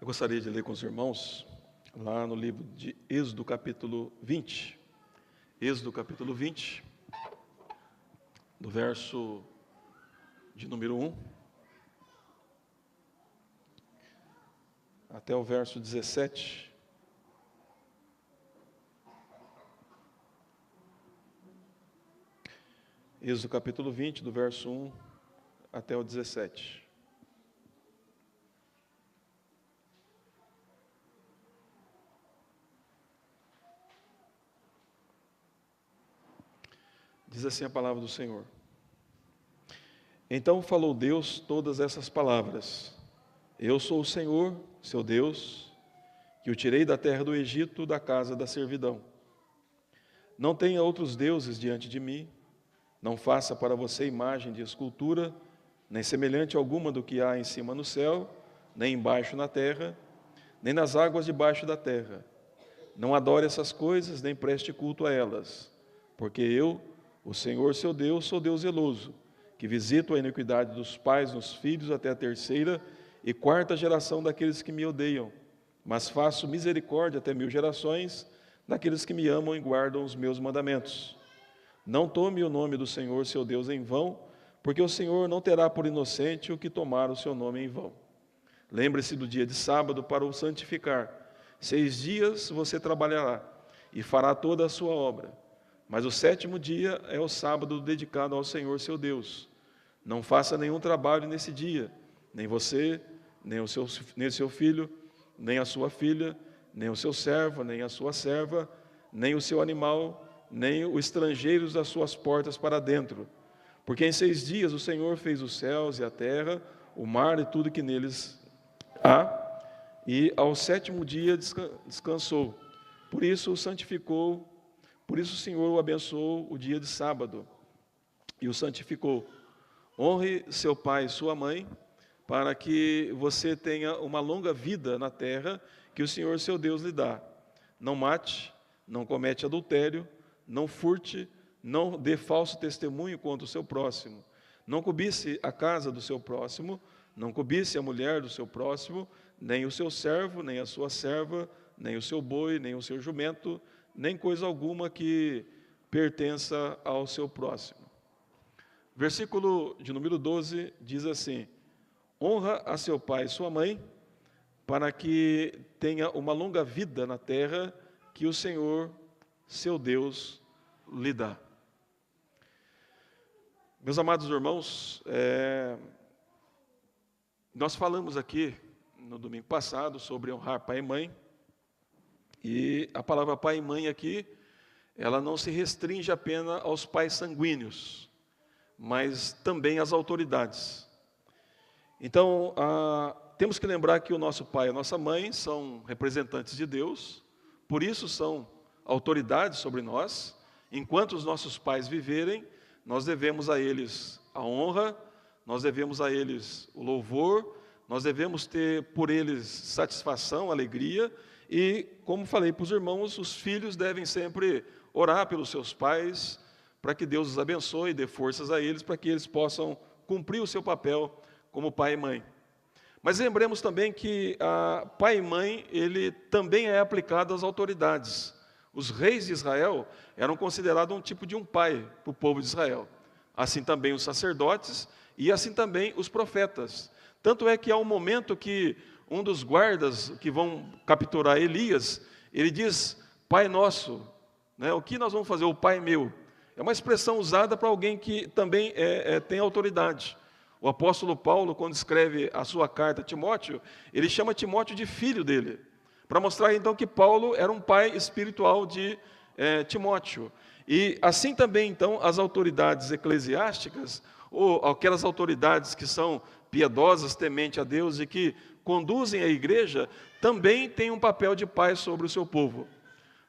gostaria de ler com os irmãos, lá no livro de Êxodo, capítulo 20. Êxodo, capítulo 20, do verso de número 1 até o verso 17. Êxodo, capítulo 20, do verso 1 até o 17. Diz assim a palavra do Senhor. Então falou Deus todas essas palavras: Eu sou o Senhor, seu Deus, que o tirei da terra do Egito, da casa da servidão. Não tenha outros deuses diante de mim, não faça para você imagem de escultura, nem semelhante alguma do que há em cima no céu, nem embaixo na terra, nem nas águas debaixo da terra. Não adore essas coisas, nem preste culto a elas, porque eu, o Senhor seu Deus, sou Deus zeloso, que visito a iniquidade dos pais nos filhos até a terceira e quarta geração daqueles que me odeiam, mas faço misericórdia até 1000 gerações daqueles que me amam e guardam os meus mandamentos. Não tome o nome do Senhor seu Deus em vão, porque o Senhor não terá por inocente o que tomar o seu nome em vão. Lembre-se do dia de sábado para o santificar. 6 dias você trabalhará e fará toda a sua obra. Mas o 7º dia é o sábado dedicado ao Senhor seu Deus. Não faça nenhum trabalho nesse dia, nem você, nem o seu filho, nem a sua filha, nem o seu servo, nem a sua serva, nem o seu animal, nem os estrangeiros das suas portas para dentro. Porque em 6 dias o Senhor fez os céus e a terra, o mar e tudo que neles há, e ao 7º dia descansou. Por isso o santificou. Por isso o Senhor o abençoou o dia de sábado e o santificou. Honre seu pai e sua mãe, para que você tenha uma longa vida na terra que o Senhor seu Deus lhe dá. Não mate, não comete adultério, não furte, não dê falso testemunho contra o seu próximo. Não cobice a casa do seu próximo, não cobice a mulher do seu próximo, nem o seu servo, nem a sua serva, nem o seu boi, nem o seu jumento, nem coisa alguma que pertença ao seu próximo. Versículo de número 12 diz assim: Honra a seu pai e sua mãe, para que tenha uma longa vida na terra que o Senhor, seu Deus, lhe dá. Meus amados irmãos, nós falamos aqui no domingo passado sobre honrar pai e mãe. E a palavra pai e mãe aqui, ela não se restringe apenas aos pais sanguíneos, mas também às autoridades. Então, temos que lembrar que o nosso pai e a nossa mãe são representantes de Deus, por isso são autoridades sobre nós. Enquanto os nossos pais viverem, nós devemos a eles a honra, nós devemos a eles o louvor, nós devemos ter por eles satisfação, alegria. E, como falei para os irmãos, os filhos devem sempre orar pelos seus pais, para que Deus os abençoe e dê forças a eles, para que eles possam cumprir o seu papel como pai e mãe. Mas lembremos também que pai e mãe, ele também é aplicado às autoridades. Os reis de Israel eram considerados um tipo de um pai para o povo de Israel. Assim também os sacerdotes e assim também os profetas. Tanto é que há um momento que um dos guardas que vão capturar Elias, ele diz: Pai nosso, né, o que nós vamos fazer? O Pai meu. É uma expressão usada para alguém que também tem autoridade. O apóstolo Paulo, quando escreve a sua carta a Timóteo, ele chama Timóteo de filho dele, para mostrar então que Paulo era um pai espiritual de Timóteo. E assim também então as autoridades eclesiásticas, ou aquelas autoridades que são piedosas, temente a Deus e que conduzem a igreja, também têm um papel de pai sobre o seu povo,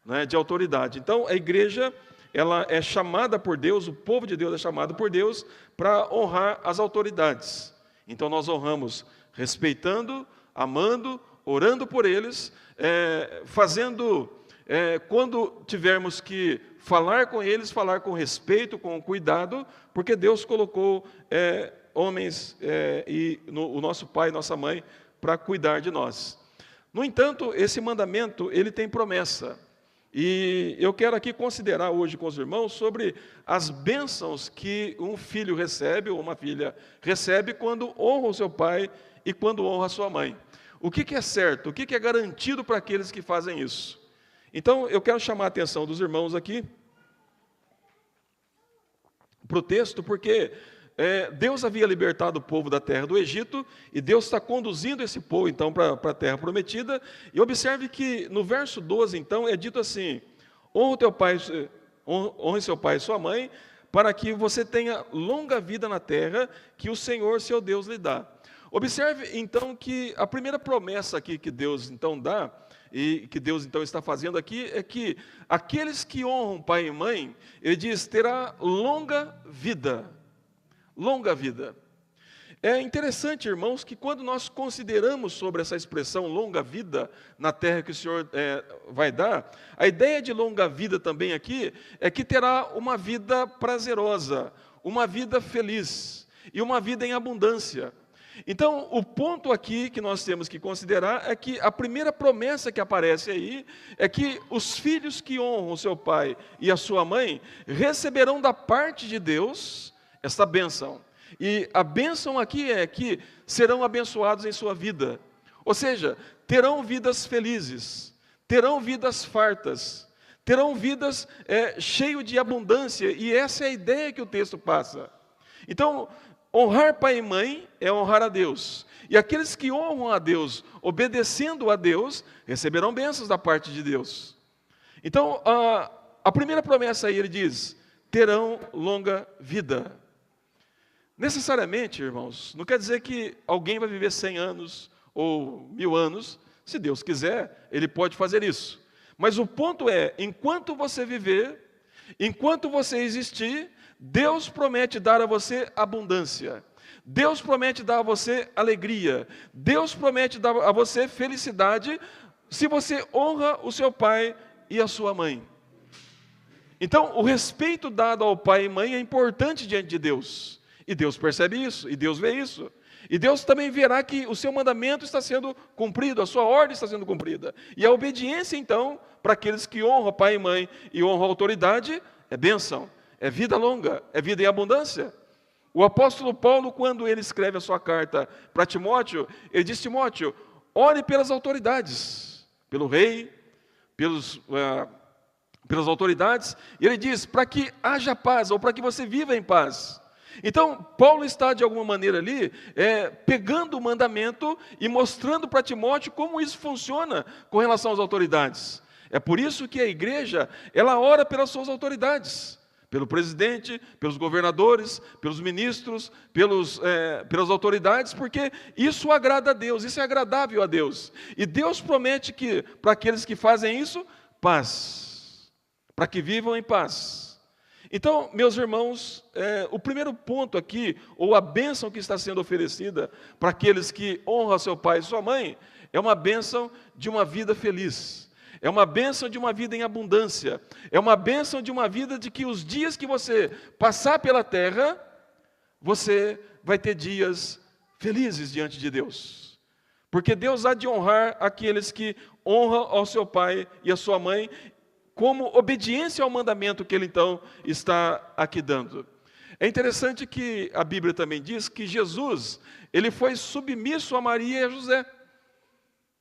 né, de autoridade. Então a igreja, ela é chamada por Deus, o povo de Deus é chamado por Deus para honrar as autoridades. Então nós honramos respeitando, amando, orando por eles, quando tivermos que falar com eles, falar com respeito, com cuidado, porque Deus colocou homens e o nosso pai e nossa mãe para cuidar de nós. No entanto, esse mandamento, ele tem promessa. E eu quero aqui considerar hoje com os irmãos sobre as bênçãos que um filho recebe, ou uma filha recebe, quando honra o seu pai e quando honra a sua mãe. O que é certo? O que é garantido para aqueles que fazem isso? Então, eu quero chamar a atenção dos irmãos aqui para o texto, porque Deus havia libertado o povo da terra do Egito, e Deus está conduzindo esse povo, então, para a terra prometida. E observe que no verso 12, então, é dito assim: honre seu pai e sua mãe, para que você tenha longa vida na terra que o Senhor, seu Deus, lhe dá. Observe, então, que a primeira promessa aqui que Deus, então, dá, e que Deus, então, está fazendo aqui, é que aqueles que honram pai e mãe, ele diz, terá longa vida. Longa vida. É interessante, irmãos, que quando nós consideramos sobre essa expressão longa vida na terra que o Senhor vai dar, a ideia de longa vida também aqui é que terá uma vida prazerosa, uma vida feliz e uma vida em abundância. Então, o ponto aqui que nós temos que considerar é que a primeira promessa que aparece aí é que os filhos que honram o seu pai e a sua mãe receberão da parte de Deus esta bênção. E a bênção aqui é que serão abençoados em sua vida. Ou seja, terão vidas felizes, terão vidas fartas, terão vidas cheias de abundância. E essa é a ideia que o texto passa. Então, honrar pai e mãe é honrar a Deus. E aqueles que honram a Deus, obedecendo a Deus, receberão bênçãos da parte de Deus. Então, a primeira promessa aí, ele diz, terão longa vida. Necessariamente, irmãos, não quer dizer que alguém vai viver 100 anos ou 1000 anos. Se Deus quiser, Ele pode fazer isso. Mas o ponto é, enquanto você viver, enquanto você existir, Deus promete dar a você abundância. Deus promete dar a você alegria. Deus promete dar a você felicidade se você honra o seu pai e a sua mãe. Então, o respeito dado ao pai e mãe é importante diante de Deus. E Deus percebe isso, e Deus vê isso. E Deus também verá que o seu mandamento está sendo cumprido, a sua ordem está sendo cumprida. E a obediência, então, para aqueles que honram pai e mãe e honram a autoridade, é bênção, é vida longa, é vida em abundância. O apóstolo Paulo, quando ele escreve a sua carta para Timóteo, ele diz, Timóteo, ore pelas autoridades, pelo rei, pelas autoridades, e ele diz, para que haja paz, ou para que você viva em paz. Então, Paulo está, de alguma maneira ali, pegando o mandamento e mostrando para Timóteo como isso funciona com relação às autoridades. É por isso que a igreja, ela ora pelas suas autoridades, pelo presidente, pelos governadores, pelos ministros, pelas autoridades, porque isso agrada a Deus, isso é agradável a Deus. E Deus promete que, para aqueles que fazem isso, paz, para que vivam em paz. Então, meus irmãos, o primeiro ponto aqui, ou a bênção que está sendo oferecida para aqueles que honram seu pai e sua mãe, é uma bênção de uma vida feliz, é uma bênção de uma vida em abundância, é uma bênção de uma vida de que os dias que você passar pela terra, você vai ter dias felizes diante de Deus. Porque Deus há de honrar aqueles que honram ao seu pai e a sua mãe, como obediência ao mandamento que ele, então, está aqui dando. É interessante que a Bíblia também diz que Jesus, ele foi submisso a Maria e a José.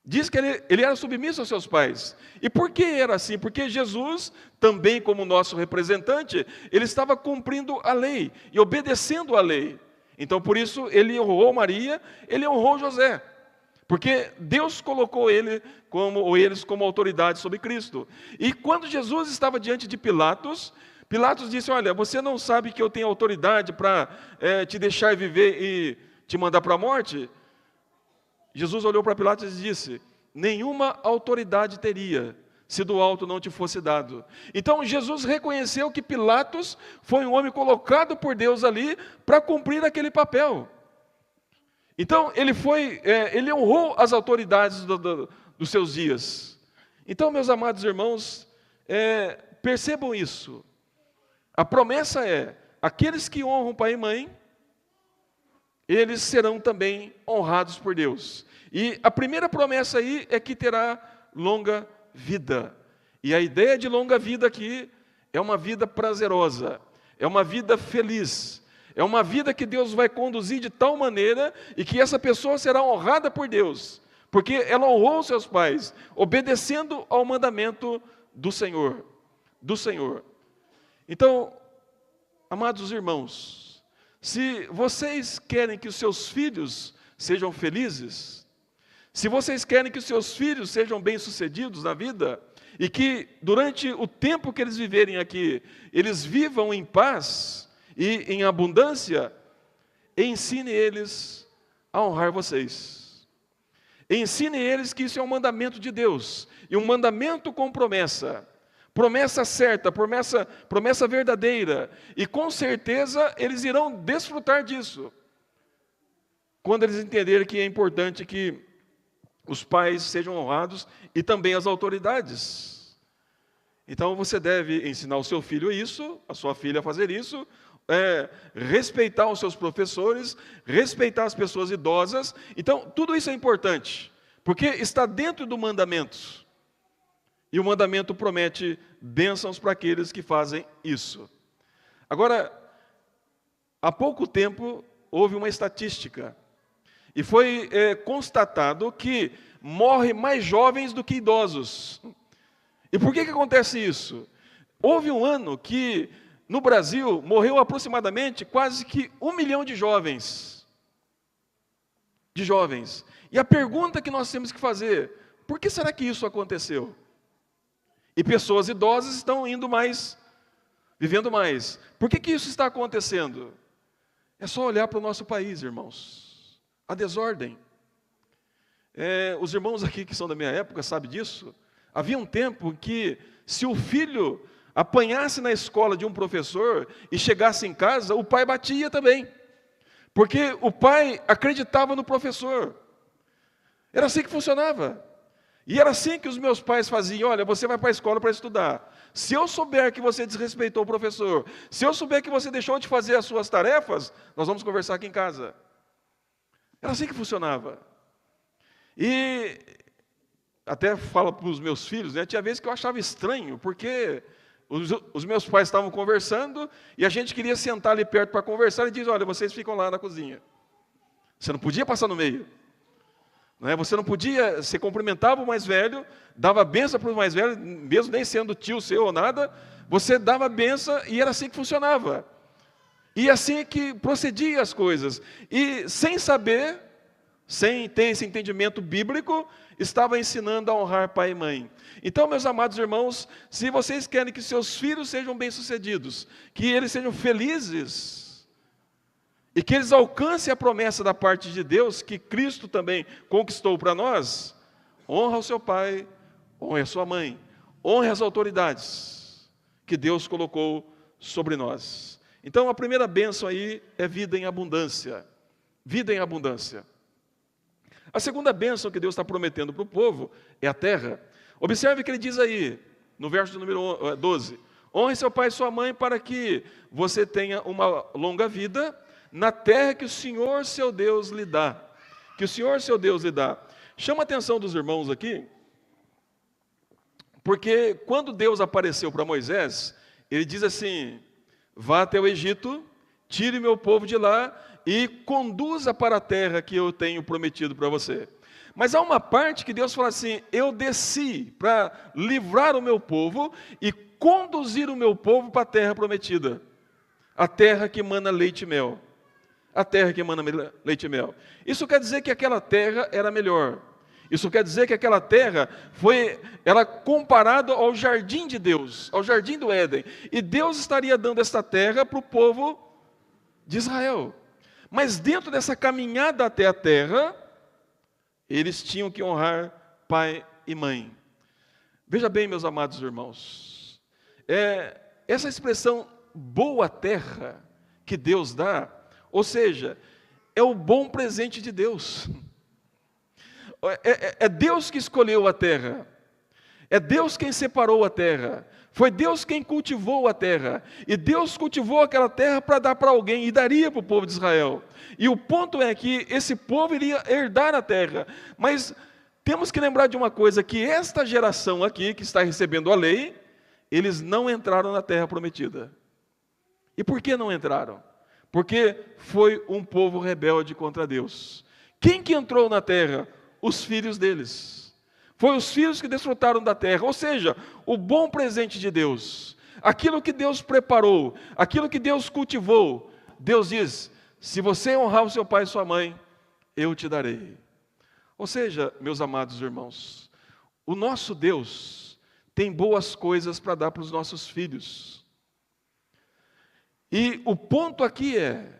Diz que ele era submisso aos seus pais. E por que era assim? Porque Jesus, também como nosso representante, ele estava cumprindo a lei e obedecendo a lei. Então, por isso, ele honrou Maria, ele honrou José. Porque Deus colocou eles como autoridade sobre Cristo. E quando Jesus estava diante de Pilatos, Pilatos disse, olha, você não sabe que eu tenho autoridade para te deixar viver e te mandar para a morte? Jesus olhou para Pilatos e disse, nenhuma autoridade teria, se do alto não te fosse dado. Então Jesus reconheceu que Pilatos foi um homem colocado por Deus ali para cumprir aquele papel. Então, ele honrou as autoridades dos seus dias. Então, meus amados irmãos, percebam isso. A promessa é, aqueles que honram pai e mãe, eles serão também honrados por Deus. E a primeira promessa aí é que terá longa vida. E a ideia de longa vida aqui é uma vida prazerosa, é uma vida feliz, é uma vida que Deus vai conduzir de tal maneira e que essa pessoa será honrada por Deus, porque ela honrou seus pais, obedecendo ao mandamento do Senhor. Então, amados irmãos, se vocês querem que os seus filhos sejam felizes, se vocês querem que os seus filhos sejam bem-sucedidos na vida, e que durante o tempo que eles viverem aqui, eles vivam em paz e em abundância, ensine eles a honrar vocês. Ensine eles que isso é um mandamento de Deus, e um mandamento com promessa. Promessa certa, promessa verdadeira, e com certeza eles irão desfrutar disso, quando eles entenderem que é importante que os pais sejam honrados e também as autoridades. Então você deve ensinar o seu filho isso, a sua filha a fazer isso, respeitar os seus professores, respeitar as pessoas idosas. Então tudo isso é importante, porque está dentro do mandamento. E o mandamento promete bênçãos para aqueles que fazem isso. Agora, há pouco tempo houve uma estatística, e foi constatado que morrem mais jovens do que idosos. E por que acontece isso? Houve um ano que, no Brasil, morreu aproximadamente quase que 1 milhão de jovens. E a pergunta que nós temos que fazer, por que será que isso aconteceu? E pessoas idosas estão vivendo mais. Por que isso está acontecendo? É só olhar para o nosso país, irmãos. A desordem. Os irmãos aqui que são da minha época sabem disso. Havia um tempo que, se o filho apanhasse na escola de um professor e chegasse em casa, o pai batia também. Porque o pai acreditava no professor. Era assim que funcionava. E era assim que os meus pais faziam: olha, você vai para a escola para estudar. Se eu souber que você desrespeitou o professor, se eu souber que você deixou de fazer as suas tarefas, nós vamos conversar aqui em casa. Era assim que funcionava. E até falo para os meus filhos, tinha vezes que eu achava estranho, porque os meus pais estavam conversando e a gente queria sentar ali perto para conversar e diz: olha, vocês ficam lá na cozinha. Você não podia passar no meio. Você não podia, você cumprimentava o mais velho, dava benção para o mais velho, mesmo nem sendo tio seu ou nada, você dava benção e era assim que funcionava. E assim que procedia as coisas. E sem saber, sem ter esse entendimento bíblico, estava ensinando a honrar pai e mãe. Então, meus amados irmãos, se vocês querem que seus filhos sejam bem-sucedidos, que eles sejam felizes, e que eles alcancem a promessa da parte de Deus, que Cristo também conquistou para nós, honra o seu pai, honre a sua mãe, honre as autoridades que Deus colocou sobre nós. Então, a primeira bênção aí é vida em abundância. Vida em abundância. A segunda bênção que Deus está prometendo para o povo é a terra. Observe que ele diz aí, no verso número 12: honre seu pai e sua mãe para que você tenha uma longa vida na terra que o Senhor seu Deus lhe dá. Que o Senhor seu Deus lhe dá. Chama a atenção dos irmãos aqui, porque quando Deus apareceu para Moisés, ele diz assim: vá até o Egito, tire meu povo de lá e conduza para a terra que eu tenho prometido para você. Mas há uma parte que Deus fala assim: eu desci para livrar o meu povo e conduzir o meu povo para a terra prometida. A terra que emana leite e mel. A terra que emana leite e mel. Isso quer dizer que aquela terra era melhor. Isso quer dizer que aquela terra era comparada ao jardim de Deus, ao jardim do Éden. E Deus estaria dando esta terra para o povo de Israel. Mas dentro dessa caminhada até a terra, eles tinham que honrar pai e mãe. Veja bem, meus amados irmãos, essa expressão boa terra que Deus dá, ou seja, é o bom presente de Deus. É Deus que escolheu a terra. É Deus quem separou a terra. Foi Deus quem cultivou a terra. E Deus cultivou aquela terra para dar para alguém e daria para o povo de Israel. E o ponto é que esse povo iria herdar a terra. Mas temos que lembrar de uma coisa, que esta geração aqui, que está recebendo a lei, eles não entraram na terra prometida. E por que não entraram? Porque foi um povo rebelde contra Deus. Quem que entrou na terra? Os filhos deles. Foi os filhos que desfrutaram da terra, ou seja, o bom presente de Deus, aquilo que Deus preparou, aquilo que Deus cultivou. Deus diz: se você honrar o seu pai e sua mãe, eu te darei. Ou seja, meus amados irmãos, o nosso Deus tem boas coisas para dar para os nossos filhos. E o ponto aqui é,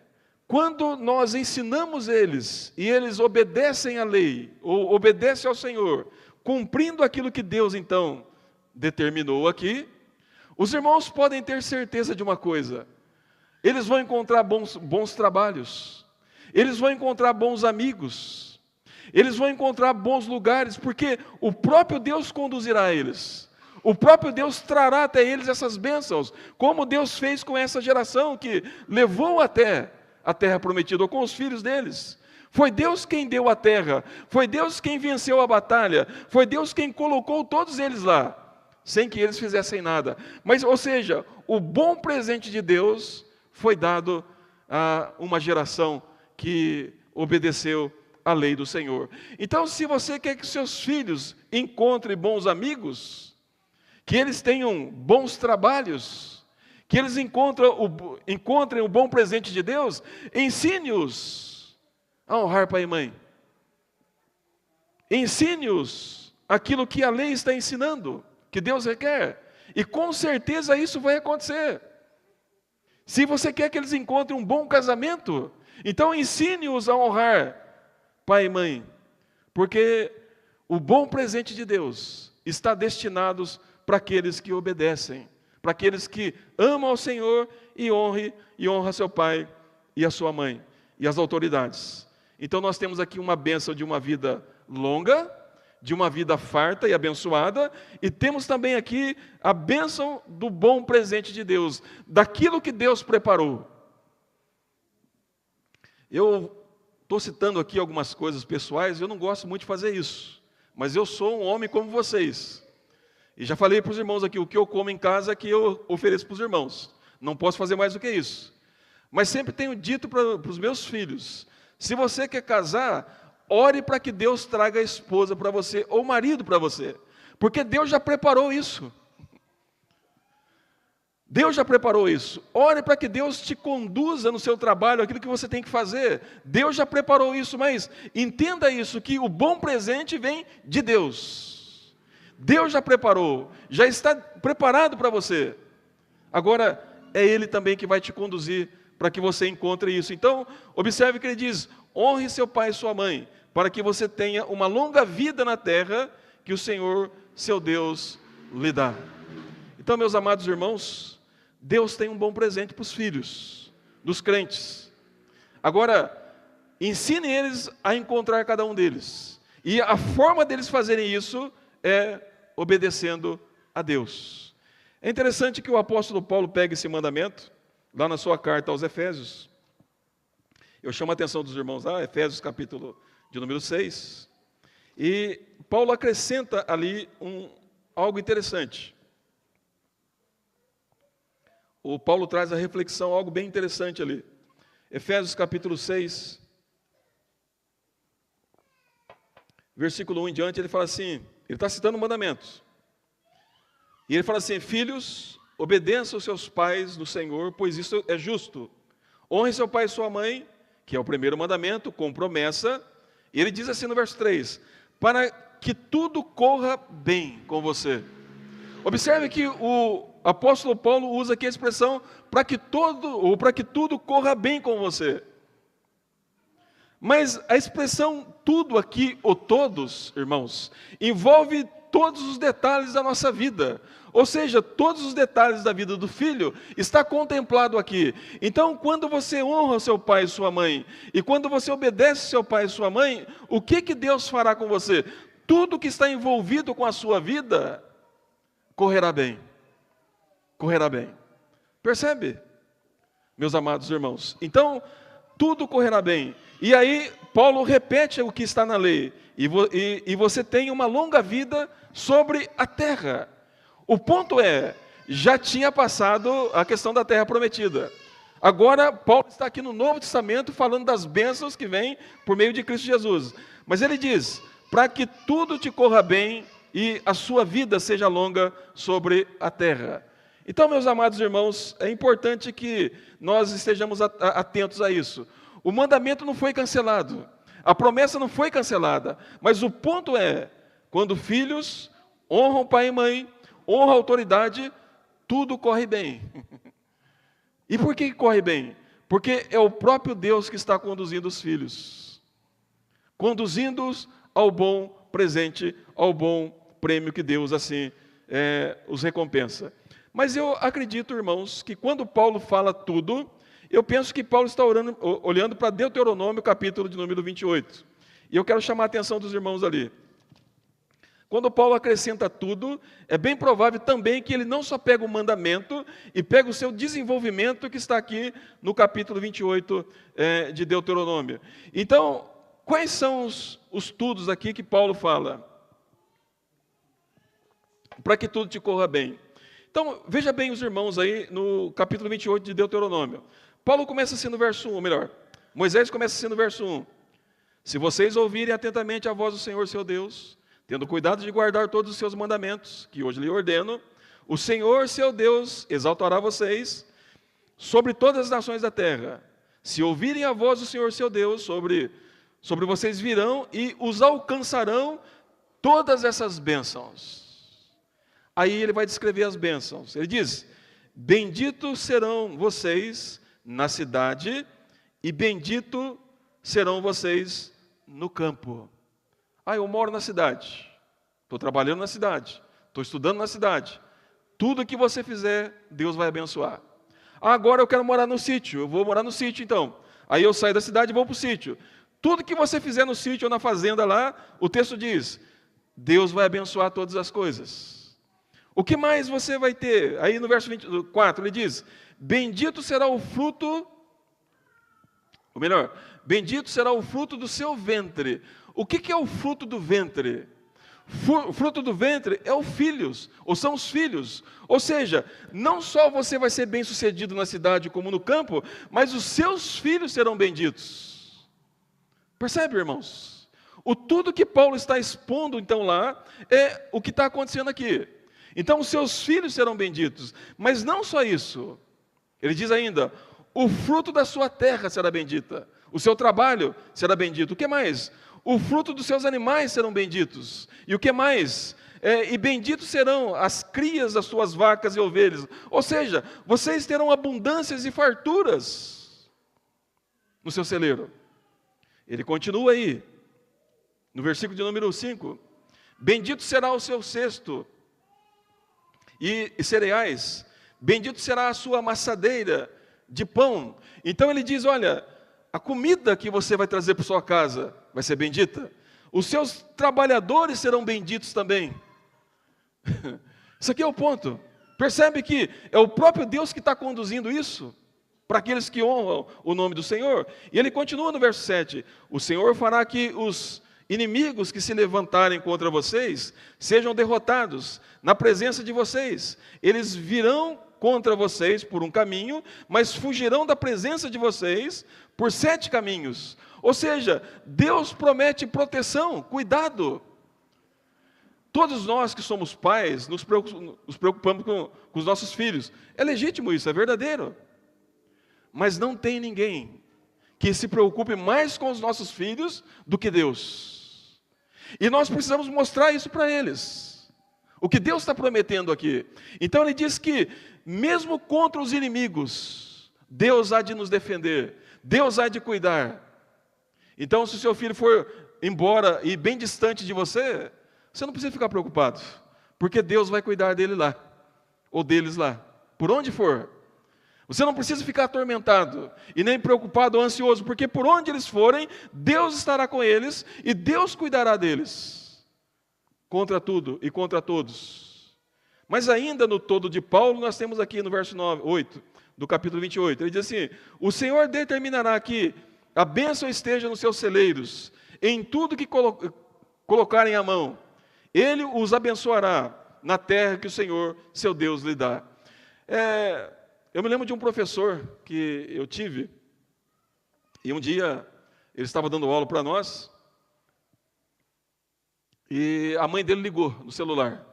quando nós ensinamos eles, e eles obedecem à lei, ou obedecem ao Senhor, cumprindo aquilo que Deus então determinou aqui, os irmãos podem ter certeza de uma coisa: eles vão encontrar bons trabalhos, eles vão encontrar bons amigos, eles vão encontrar bons lugares, porque o próprio Deus conduzirá eles. O próprio Deus trará até eles essas bênçãos, como Deus fez com essa geração que levou até a terra prometida, ou com os filhos deles. Foi Deus quem deu a terra, foi Deus quem venceu a batalha, foi Deus quem colocou todos eles lá, sem que eles fizessem nada. Mas, ou seja, o bom presente de Deus foi dado a uma geração que obedeceu a lei do Senhor. Então, se você quer que seus filhos encontrem bons amigos, que eles tenham bons trabalhos, que eles encontrem o bom presente de Deus, ensine-os a honrar pai e mãe. Ensine-os aquilo que a lei está ensinando, que Deus requer. E com certeza isso vai acontecer. Se você quer que eles encontrem um bom casamento, então ensine-os a honrar pai e mãe. Porque o bom presente de Deus está destinado para aqueles que obedecem, para aqueles que amam ao Senhor e honram seu pai e a sua mãe e as autoridades. Então nós temos aqui uma bênção de uma vida longa, de uma vida farta e abençoada, e temos também aqui a bênção do bom presente de Deus, daquilo que Deus preparou. Eu estou citando aqui algumas coisas pessoais, eu não gosto muito de fazer isso, mas eu sou um homem como vocês. E já falei para os irmãos aqui, o que eu como em casa é que eu ofereço para os irmãos. Não posso fazer mais do que isso. Mas sempre tenho dito para os meus filhos: se você quer casar, ore para que Deus traga a esposa para você, ou o marido para você. Porque Deus já preparou isso. Deus já preparou isso. Ore para que Deus te conduza no seu trabalho, aquilo que você tem que fazer. Deus já preparou isso, mas entenda isso, que o bom presente vem de Deus. Deus já preparou, já está preparado para você. Agora, é Ele também que vai te conduzir para que você encontre isso. Então, observe que ele diz: honre seu pai e sua mãe, para que você tenha uma longa vida na terra que o Senhor, seu Deus, lhe dá. Então, meus amados irmãos, Deus tem um bom presente para os filhos dos crentes. Agora, ensine eles a encontrar cada um deles. E a forma deles fazerem isso é obedecendo a Deus. É interessante que o apóstolo Paulo pegue esse mandamento, lá na sua carta aos Efésios. Eu chamo a atenção dos irmãos lá, Efésios capítulo de número 6. E Paulo acrescenta ali algo interessante. O Paulo traz a reflexão, algo bem interessante ali. Efésios capítulo 6, versículo 1 em diante, ele fala assim, ele está citando mandamentos. E ele fala assim: filhos, obedeçam aos seus pais no Senhor, pois isso é justo. Honre seu pai e sua mãe, que é o primeiro mandamento, com promessa. E ele diz assim no verso 3, para que tudo corra bem com você. Observe que o apóstolo Paulo usa aqui a expressão para que tudo corra bem com você. Mas a expressão tudo aqui, ou todos, irmãos, envolve todos os detalhes da nossa vida. Ou seja, todos os detalhes da vida do filho está contemplado aqui. Então, quando você honra seu pai e sua mãe, e quando você obedece seu pai e sua mãe, o que Deus fará com você? Tudo que está envolvido com a sua vida correrá bem. correrá bem. Percebe, meus amados irmãos? Então, tudo correrá bem. E aí, Paulo repete o que está na lei. E você tem uma longa vida sobre a terra. O ponto é, já tinha passado a questão da terra prometida. Agora, Paulo está aqui no Novo Testamento falando das bênçãos que vêm por meio de Cristo Jesus. Mas ele diz, para que tudo te corra bem e a sua vida seja longa sobre a terra. Então, meus amados irmãos, é importante que nós estejamos atentos a isso. O mandamento não foi cancelado, a promessa não foi cancelada, mas o ponto é, quando filhos honram pai e mãe, honram a autoridade, tudo corre bem. E por que corre bem? Porque é o próprio Deus que está conduzindo os filhos, conduzindo-os ao bom presente, ao bom prêmio que Deus assim os recompensa. Mas eu acredito, irmãos, que quando Paulo fala tudo, eu penso que Paulo está olhando para Deuteronômio, capítulo de número 28. E eu quero chamar a atenção dos irmãos ali. Quando Paulo acrescenta tudo, é bem provável também que ele não só pega o mandamento e pega o seu desenvolvimento que está aqui no capítulo 28 de Deuteronômio. Então, quais são os tudos aqui que Paulo fala? Para que tudo te corra bem. Então, veja bem os irmãos aí no capítulo 28 de Deuteronômio. Paulo começa assim no verso 1, ou melhor, Moisés começa assim no verso 1. Se vocês ouvirem atentamente a voz do Senhor seu Deus, tendo cuidado de guardar todos os seus mandamentos, que hoje lhe ordeno, o Senhor seu Deus exaltará vocês sobre todas as nações da terra. Se ouvirem a voz do Senhor seu Deus, sobre vocês virão e os alcançarão todas essas bênçãos. Aí ele vai descrever as bênçãos. Ele diz, benditos serão vocês na cidade e bendito serão vocês no campo. Eu moro na cidade, estou trabalhando na cidade, estou estudando na cidade. Tudo que você fizer, Deus vai abençoar. Agora eu quero morar no sítio, eu vou morar no sítio então. Aí eu saio da cidade e vou para o sítio. Tudo que você fizer no sítio ou na fazenda lá, o texto diz, Deus vai abençoar todas as coisas. O que mais você vai ter? Aí no verso 24 ele diz, bendito será o fruto, ou melhor, bendito será o fruto do seu ventre. O que é o fruto do ventre? O fruto do ventre é os filhos, ou são os filhos. Ou seja, não só você vai ser bem sucedido na cidade como no campo, mas os seus filhos serão benditos. Percebe, irmãos? O tudo que Paulo está expondo então lá é o que está acontecendo aqui. Então os seus filhos serão benditos, mas não só isso. Ele diz ainda, o fruto da sua terra será bendita, o seu trabalho será bendito. O que mais? O fruto dos seus animais serão benditos. E o que mais? E benditos serão as crias das suas vacas e ovelhas. Ou seja, vocês terão abundâncias e farturas no seu celeiro. Ele continua aí, no versículo de número 5. Bendito será o seu cesto e cereais. Bendito será a sua amassadeira de pão. Então ele diz, olha, a comida que você vai trazer para sua casa vai ser bendita. Os seus trabalhadores serão benditos também. Isso aqui é o ponto. Percebe que é o próprio Deus que está conduzindo isso para aqueles que honram o nome do Senhor. E ele continua no verso 7. O Senhor fará que os inimigos que se levantarem contra vocês sejam derrotados na presença de vocês. Eles virão contra vocês por um caminho, mas fugirão da presença de vocês por 7 caminhos. Ou seja, Deus promete proteção, cuidado. Todos nós que somos pais nos preocupamos com os nossos filhos. É legítimo isso, é verdadeiro. Mas não tem ninguém que se preocupe mais com os nossos filhos do que Deus. E nós precisamos mostrar isso para eles. O que Deus está prometendo aqui. Então ele diz que, mesmo contra os inimigos, Deus há de nos defender. Deus há de cuidar. Então, se o seu filho for embora e bem distante de você, você não precisa ficar preocupado, porque Deus vai cuidar dele lá, ou deles lá, por onde for. Você não precisa ficar atormentado, e nem preocupado ou ansioso, porque por onde eles forem, Deus estará com eles, e Deus cuidará deles, contra tudo e contra todos. Mas ainda no todo de Paulo, nós temos aqui no verso 8, do capítulo 28, ele diz assim: o Senhor determinará que a bênção esteja nos seus celeiros, em tudo que colocarem a mão. Ele os abençoará na terra que o Senhor, seu Deus, lhe dá. Eu me lembro de um professor que eu tive, e um dia ele estava dando aula para nós, e a mãe dele ligou no celular.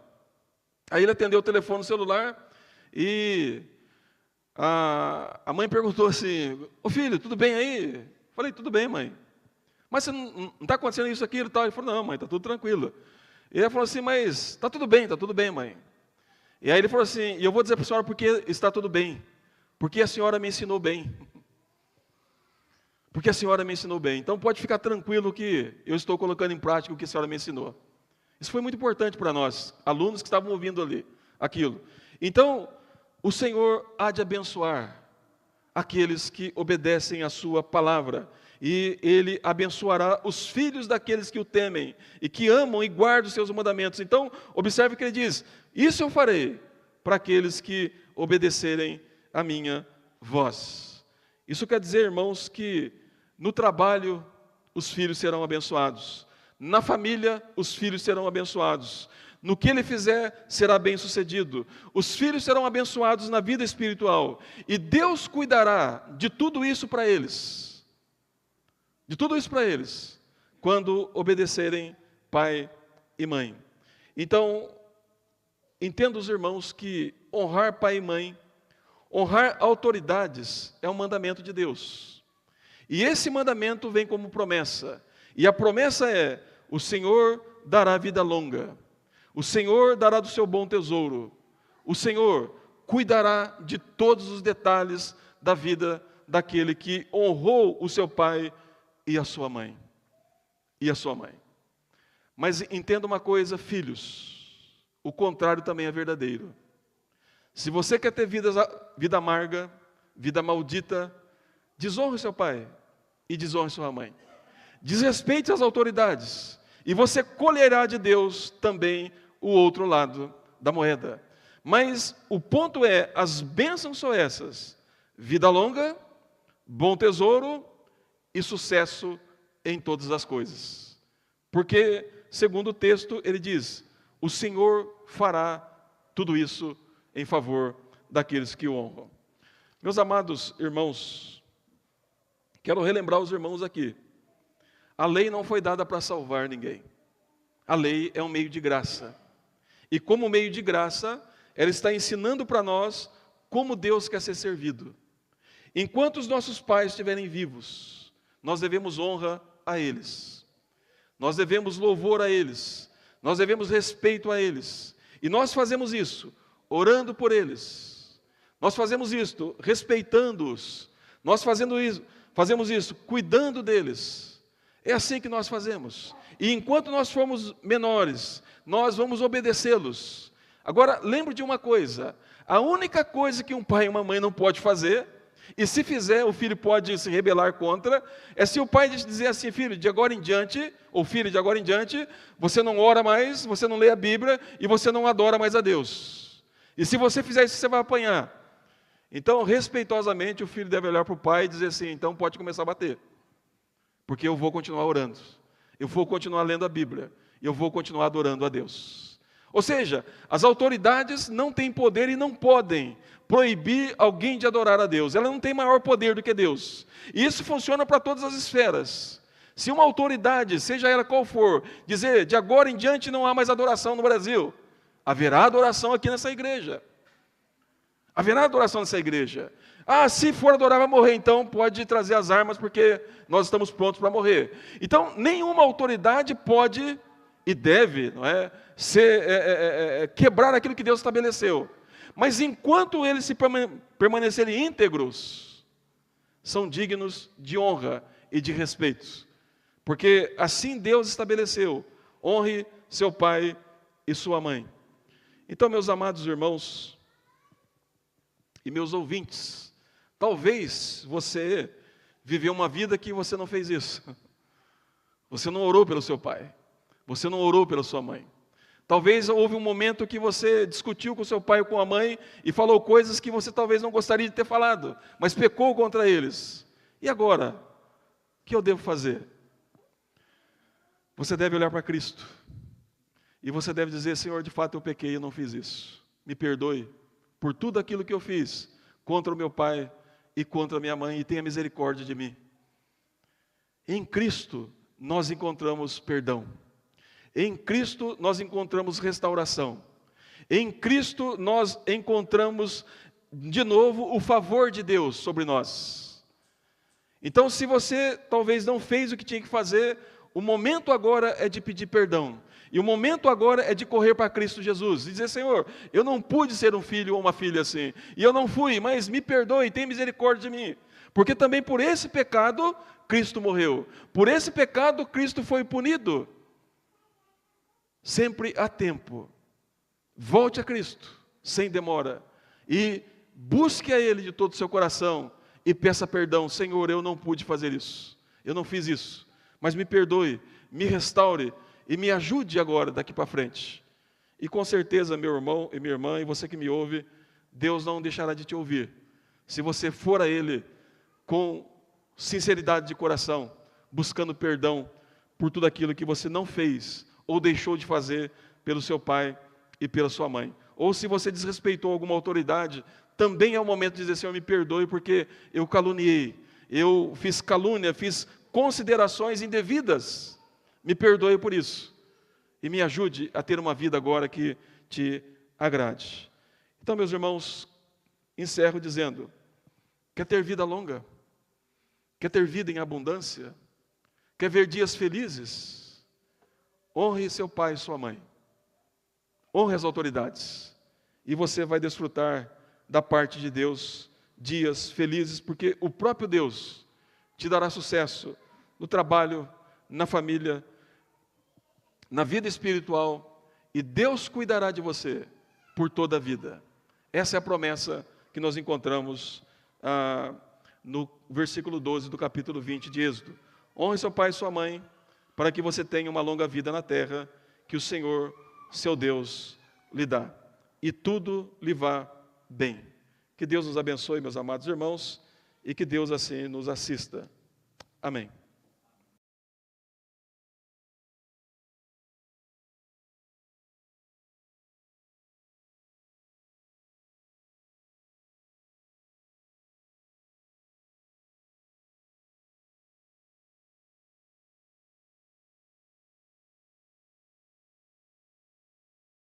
Aí ele atendeu o telefone no celular, e a mãe perguntou assim: ô filho, tudo bem aí? Falei: tudo bem, mãe. Mas você não está acontecendo isso, aquilo e tal? Ele falou: não, mãe, está tudo tranquilo. E ela falou assim: mas está tudo bem, mãe. E aí ele falou assim: e eu vou dizer para a senhora porque está tudo bem. Porque a senhora me ensinou bem. Porque a senhora me ensinou bem. Então pode ficar tranquilo que eu estou colocando em prática o que a senhora me ensinou. Isso foi muito importante para nós, alunos que estavam ouvindo ali aquilo. Então, o Senhor há de abençoar aqueles que obedecem a sua palavra. E Ele abençoará os filhos daqueles que o temem e que amam e guardam os seus mandamentos. Então, observe que ele diz: isso eu farei para aqueles que obedecerem a minha voz. Isso quer dizer, irmãos, que no trabalho os filhos serão abençoados. Na família, os filhos serão abençoados. No que ele fizer, será bem-sucedido. Os filhos serão abençoados na vida espiritual. E Deus cuidará de tudo isso para eles. De tudo isso para eles, quando obedecerem pai e mãe. Então, entenda os irmãos que honrar pai e mãe, honrar autoridades, é um mandamento de Deus. E esse mandamento vem como promessa. E a promessa é: o Senhor dará vida longa. O Senhor dará do seu bom tesouro. O Senhor cuidará de todos os detalhes da vida daquele que honrou o seu pai e a sua mãe. E a sua mãe. Mas entenda uma coisa, filhos: o contrário também é verdadeiro. Se você quer ter vida amarga, vida maldita, desonre seu pai e desonre sua mãe. Desrespeite as autoridades, e você colherá de Deus também o outro lado da moeda. Mas o ponto é, as bênçãos são essas: vida longa, bom tesouro e sucesso em todas as coisas. Porque, segundo o texto, ele diz: o Senhor fará tudo isso em favor daqueles que o honram. Meus amados irmãos, quero relembrar os irmãos aqui. A lei não foi dada para salvar ninguém. A lei é um meio de graça. E como meio de graça, ela está ensinando para nós como Deus quer ser servido. Enquanto os nossos pais estiverem vivos, nós devemos honra a eles. Nós devemos louvor a eles. Nós devemos respeito a eles. E nós fazemos isso orando por eles. Nós fazemos isto respeitando-os. Nós fazemos isso cuidando deles. É assim que nós fazemos. E enquanto nós formos menores, nós vamos obedecê-los. Agora, lembre de uma coisa: a única coisa que um pai e uma mãe não pode fazer, e se fizer, o filho pode se rebelar contra, é se o pai dizer assim: filho, de agora em diante, ou filho, de agora em diante, você não ora mais, você não lê a Bíblia, e você não adora mais a Deus. E se você fizer isso, você vai apanhar. Então, respeitosamente, o filho deve olhar para o pai e dizer assim: então pode começar a bater. Porque eu vou continuar orando. Eu vou continuar lendo a Bíblia. E eu vou continuar adorando a Deus. Ou seja, as autoridades não têm poder e não podem proibir alguém de adorar a Deus. Ela não tem maior poder do que Deus. E isso funciona para todas as esferas. Se uma autoridade, seja ela qual for, dizer de agora em diante não há mais adoração no Brasil, haverá adoração aqui nessa igreja. Haverá adoração nessa igreja. Ah, se for adorar vai morrer, então pode trazer as armas porque nós estamos prontos para morrer. Então, nenhuma autoridade pode e deve, não é, quebrar aquilo que Deus estabeleceu. Mas enquanto eles se permanecerem íntegros, são dignos de honra e de respeito. Porque assim Deus estabeleceu: honre seu pai e sua mãe. Então, meus amados irmãos e meus ouvintes, talvez você viveu uma vida que você não fez isso. Você não orou pelo seu pai. Você não orou pela sua mãe. Talvez houve um momento que você discutiu com seu pai ou com a mãe e falou coisas que você talvez não gostaria de ter falado, mas pecou contra eles. E agora? O que eu devo fazer? Você deve olhar para Cristo. E você deve dizer: Senhor, de fato eu pequei, eu não fiz isso. Me perdoe por tudo aquilo que eu fiz contra o meu pai e contra a minha mãe, e tenha misericórdia de mim. Em Cristo nós encontramos perdão. Em Cristo nós encontramos restauração. Em Cristo nós encontramos de novo o favor de Deus sobre nós. Então, se você talvez não fez o que tinha que fazer, o momento agora é de pedir perdão. E o momento agora é de correr para Cristo Jesus e dizer: Senhor, eu não pude ser um filho ou uma filha assim, e eu não fui, mas me perdoe, tenha misericórdia de mim. Porque também por esse pecado, Cristo morreu. Por esse pecado, Cristo foi punido. Sempre há tempo. Volte a Cristo, sem demora, e busque a Ele de todo o seu coração, e peça perdão: Senhor, eu não pude fazer isso, eu não fiz isso, mas me perdoe, me restaure, e me ajude agora, daqui para frente. E com certeza, meu irmão e minha irmã, e você que me ouve, Deus não deixará de te ouvir, se você for a Ele com sinceridade de coração, buscando perdão por tudo aquilo que você não fez, ou deixou de fazer pelo seu pai e pela sua mãe. Ou se você desrespeitou alguma autoridade, também é o momento de dizer: Senhor, me perdoe porque eu caluniei, eu fiz calúnia, fiz considerações indevidas. Me perdoe por isso. E me ajude a ter uma vida agora que te agrade. Então, meus irmãos, encerro dizendo: quer ter vida longa? Quer ter vida em abundância? Quer ver dias felizes? Honre seu pai e sua mãe. Honre as autoridades. E você vai desfrutar da parte de Deus dias felizes, porque o próprio Deus te dará sucesso no trabalho, na família, na vida espiritual, e Deus cuidará de você por toda a vida. Essa é a promessa que nós encontramos no versículo 12 do capítulo 20 de Êxodo. Honre seu pai e sua mãe, para que você tenha uma longa vida na terra, que o Senhor, seu Deus, lhe dá, e tudo lhe vá bem. Que Deus nos abençoe, meus amados irmãos, e que Deus assim nos assista. Amém.